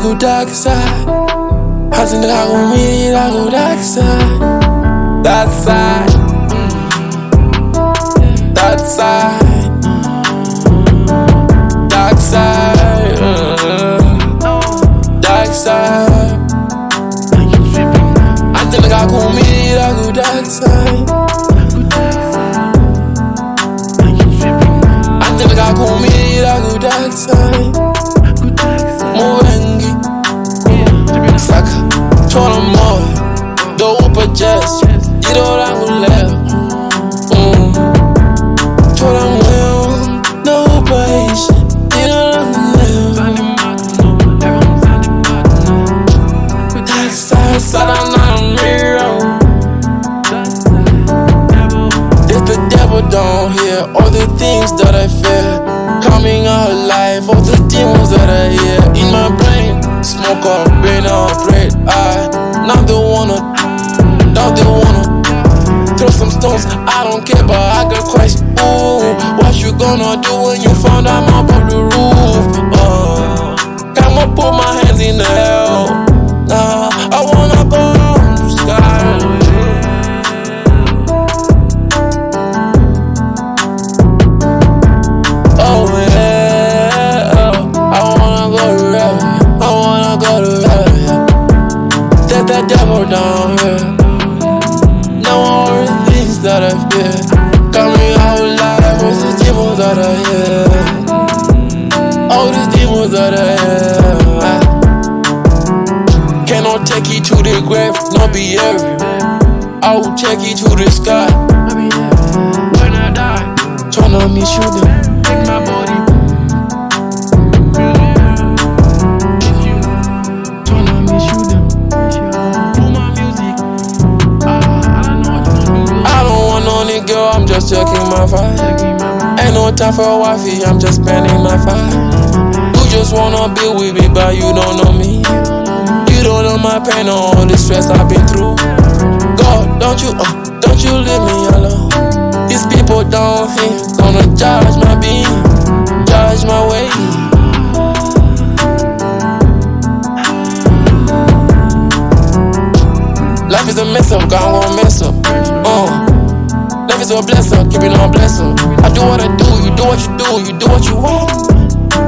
go dark side. I think I go meet it, I go dark side. That side. That side. Dark side. Dark side. I think I go meet it, I go dark side. I think I go meet it, I go dark side. Muvengi Saka Chora moyo Do upa jazz Iro rangu leo Chora moyo Do upa ishi Iro rangu leo Dark side Sada na mirror. If the devil don't hear all the things that I fear coming out alive, all the demons that I hear in my brain. Smoke up, brain up, bread. Now they wanna throw some stones. I don't care, but I got questions. Ooh, what you gonna do when you found I'm up on the roof? I'ma put my hands in the hell. Nah, I wanna go to the sky. That devil down here. Now all the things that I fear coming out alive. All the demons that I hear. All the demons that I hear. Cannot take you to the grave, not be every. I will take you to the sky. When I die, turn on me, shoot them. Take my body. Girl, I'm just checking my vibe. Ain't no time for a wifey, I'm just spending my vibe. You just wanna be with me, but you don't know me. You don't know my pain or all the stress I've been through. God, don't you leave me alone. These people down here gonna judge my being, judge my way. Life is a mess up, God won't mess up. Life is a blessing, keep it on blessing. I do what I do, you do what you do, you do what you want.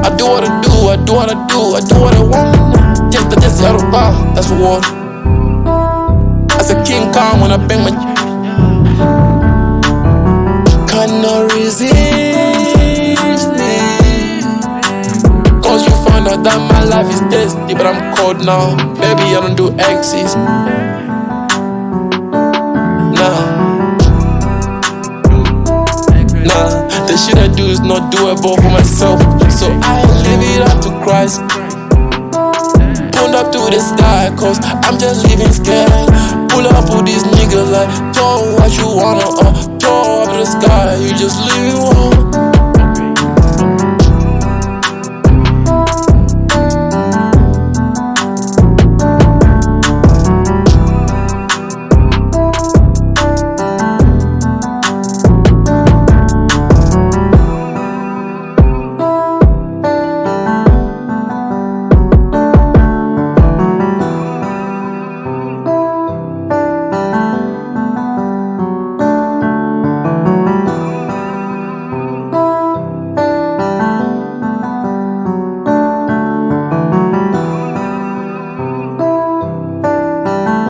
I do what I do, I do what I do, I do what I want. Just the dance out of bar, that's the water. As a king calm when I bang my. Cannot resist me. Cause you found out that my life is tasty, but I'm cold now. Baby, I don't do exes. The shit I do is not doable for myself, so I leave it up to Christ. Pull up to the sky, cause I'm just living scared. Pull up with these niggas like, throw what you wanna, throw up to the sky, you just live.